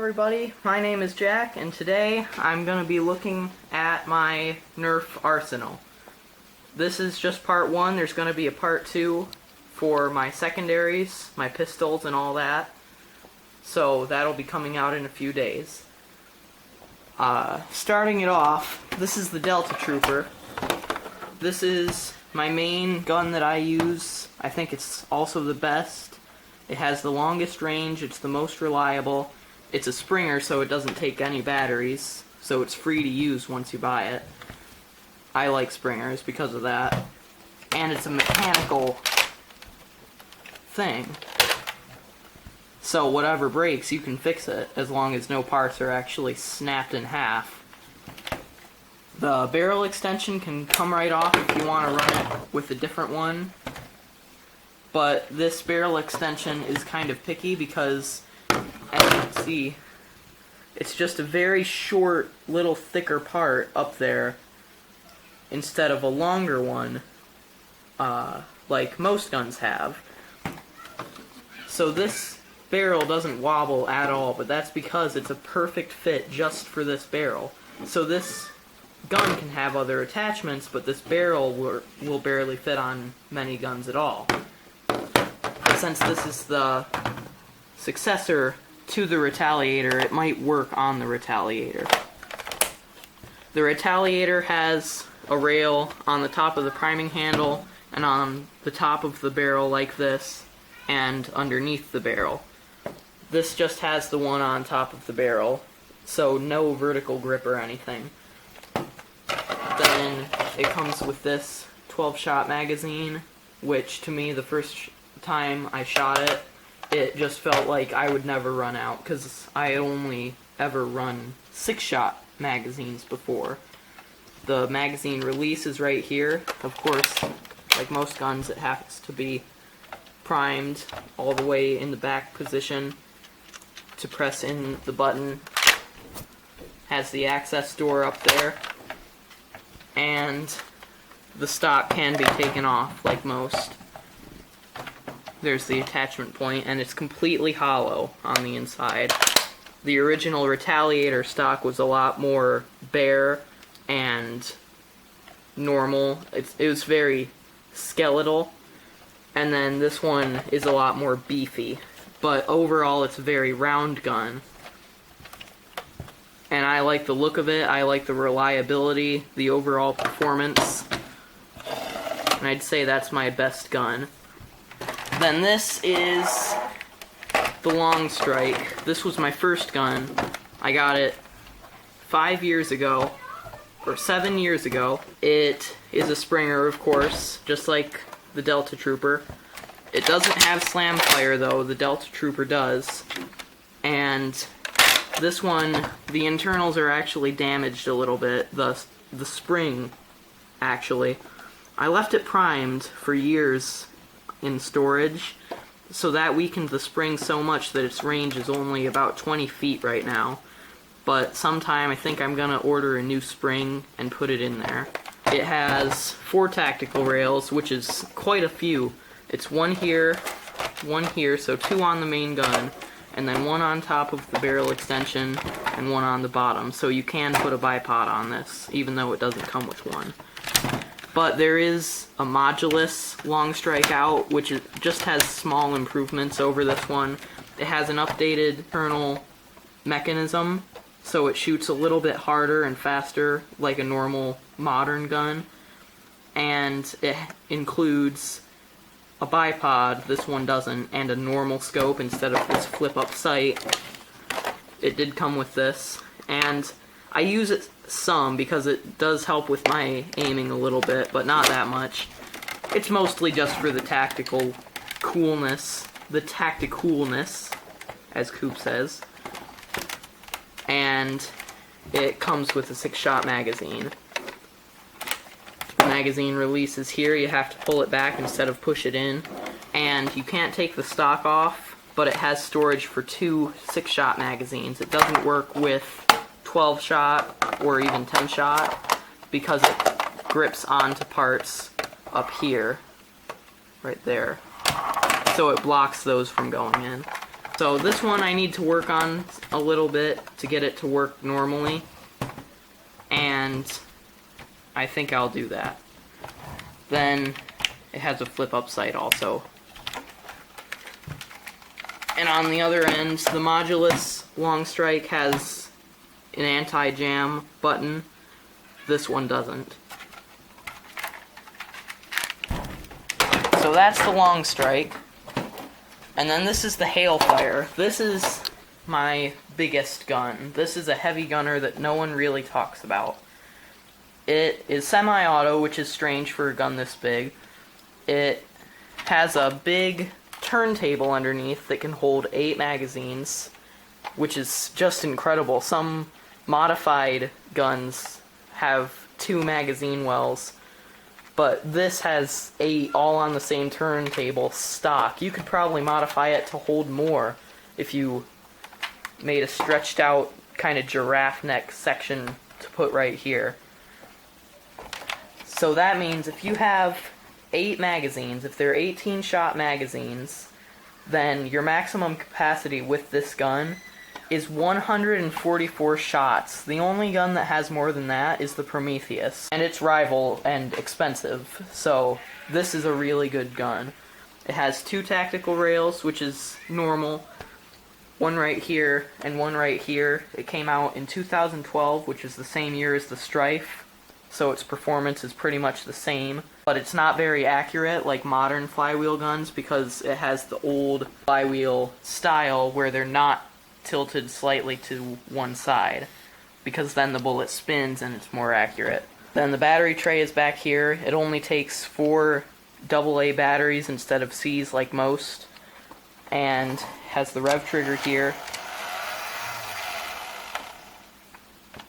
everybody, my name is Jack, and today I'm going to be looking at my Nerf arsenal. This is just part 1, there's going to be a part 2 for my secondaries, my pistols and all that. So that'll be coming out in a few days. Starting it off, this is the Delta Trooper. This is my main gun that I use. I think it's also the best. It has the longest range, it's the most reliable. It's a Springer, so it doesn't take any batteries, so it's free to use once you buy it. I like Springers because of that. And it's a mechanical thing. So whatever breaks, you can fix it, as long as no parts are actually snapped in half. The barrel extension can come right off if you want to run it with a different one. But this barrel extension is kind of picky because, as you can see, it's just a very short, little thicker part up there instead of a longer one like most guns have. So this barrel doesn't wobble at all, but that's because it's a perfect fit just for this barrel. So this gun can have other attachments, but this barrel will barely fit on many guns at all. Since this is the successor to the Retaliator, it might work on the Retaliator. The Retaliator has a rail on the top of the priming handle and on the top of the barrel like this and underneath the barrel. This just has the one on top of the barrel, so no vertical grip or anything. Then it comes with this 12-shot magazine, which to me the first time I shot it, it just felt like I would never run out, because I had only ever run 6-shot magazines before. The magazine release is right here. Of course, like most guns, it has to be primed all the way in the back position to press in the button. Has the access door up there, and the stock can be taken off like most. There's the attachment point, and it's completely hollow on the inside. The original Retaliator stock was a lot more bare and normal. It was very skeletal, and then this one is a lot more beefy. But overall, it's a very round gun. And I like the look of it, I like the reliability, the overall performance. And I'd say that's my best gun. Then this is the Long Strike. This was my first gun. I got it 5 years ago, or 7 years ago. It is a Springer, of course, just like the Delta Trooper. It doesn't have slam fire though, the Delta Trooper does. And this one, the internals are actually damaged a little bit, the spring, actually. I left it primed for years in storage, so that weakened the spring so much that its range is only about 20 feet right now. But sometime I think I'm gonna order a new spring and put it in there. It has 4 tactical rails, which is quite a few. It's one here, so 2 on the main gun, and then 1 on top of the barrel extension, and 1 on the bottom. So you can put a bipod on this, even though it doesn't come with one. But there is a modulus Long Strike out, which just has small improvements over this one. It has an updated internal mechanism, so it shoots a little bit harder and faster, like a normal modern gun. And it includes a bipod, this one doesn't, and a normal scope instead of this flip-up sight. It did come with this, and I use it some because it does help with my aiming a little bit, but not that much. It's mostly just for the tactical coolness, as Coop says. And it comes with a 6-shot magazine. The magazine release is here, you have to pull it back instead of push it in. And you can't take the stock off, but it has storage for 2 6-shot magazines. It doesn't work with 12-shot or even 10-shot because it grips onto parts up here, right there. So it blocks those from going in. So this one I need to work on a little bit to get it to work normally, and I think I'll do that. Then it has a flip up sight also. And on the other end, the Modulus Long Strike has an anti-jam button. This one doesn't. So that's the Long Strike. And then this is the Hailfire. This is my biggest gun. This is a heavy gunner that no one really talks about. It is semi-auto, which is strange for a gun this big. It has a big turntable underneath that can hold 8 magazines, which is just incredible. Some modified guns have 2 magazine wells, but this has 8 all on the same turntable stock. You could probably modify it to hold more if you made a stretched out kind of giraffe neck section to put right here. So that means if you have 8 magazines, if they're 18 shot magazines, then your maximum capacity with this gun is 144 shots. The only gun that has more than that is the Prometheus, and it's rival and expensive, so this is a really good gun. It has 2 tactical rails, which is normal, one right here and one right here. It came out in 2012, which is the same year as the Strife, so its performance is pretty much the same, but it's not very accurate like modern flywheel guns because it has the old flywheel style where they're not tilted slightly to one side, because then the bullet spins and it's more accurate. Then the battery tray is back here. It only takes 4 AA batteries instead of C's like most, and has the rev trigger here.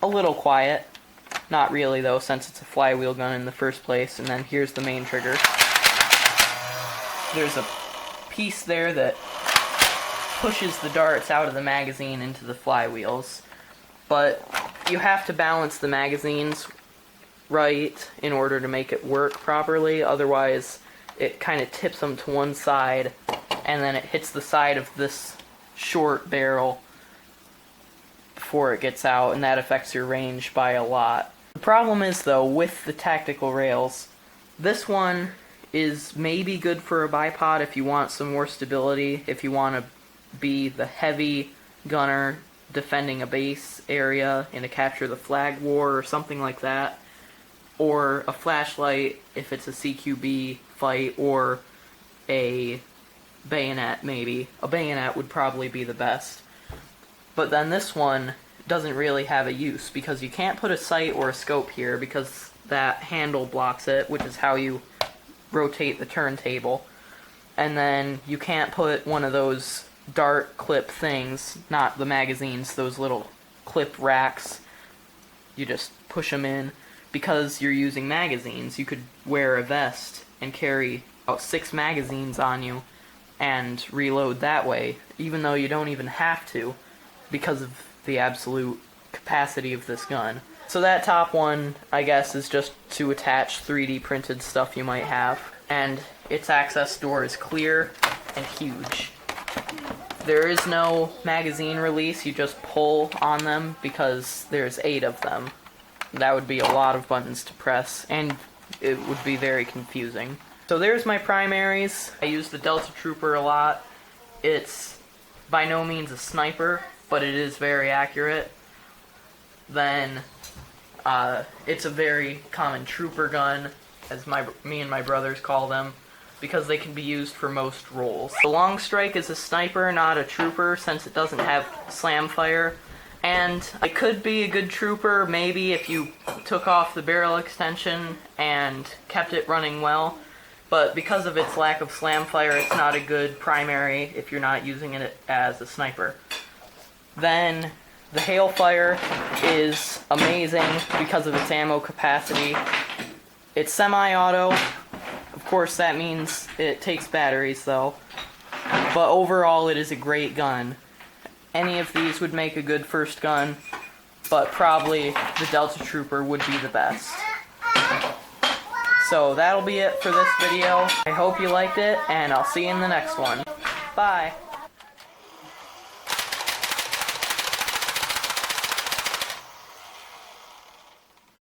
A little quiet. Not really though, since it's a flywheel gun in the first place. And then here's the main trigger. There's a piece there that pushes the darts out of the magazine into the flywheels, but you have to balance the magazines right in order to make it work properly, otherwise it kind of tips them to one side and then it hits the side of this short barrel before it gets out, and that affects your range by a lot. The problem is though, with the tactical rails, this one is maybe good for a bipod if you want some more stability, if you want to be the heavy gunner defending a base area in a capture the flag war or something like that, or a flashlight if it's a CQB fight, or a bayonet maybe. A bayonet would probably be the best. But then this one doesn't really have a use because you can't put a sight or a scope here because that handle blocks it, which is how you rotate the turntable. And then you can't put one of those dart clip things, not the magazines, those little clip racks. You just push them in because you're using magazines. You could wear a vest and carry about 6 magazines on you and reload that way, even though you don't even have to because of the absolute capacity of this gun. So that top one, I guess, is just to attach 3D printed stuff you might have, and its access door is clear and huge. There is no magazine release, you just pull on them because there's 8 of them. That would be a lot of buttons to press, and it would be very confusing. So there's my primaries. I use the Delta Trooper a lot. It's by no means a sniper, but it is very accurate. Then it's a very common trooper gun, as me and my brothers call them, because they can be used for most roles. The Long Strike is a sniper, not a trooper, since it doesn't have slam fire. And it could be a good trooper, maybe, if you took off the barrel extension and kept it running well. But because of its lack of slam fire, it's not a good primary if you're not using it as a sniper. Then the Hailfire is amazing because of its ammo capacity. It's semi-auto. Of course, that means it takes batteries, though. But overall, it is a great gun. Any of these would make a good first gun, but probably the Delta Trooper would be the best. So that'll be it for this video. I hope you liked it, and I'll see you in the next one. Bye!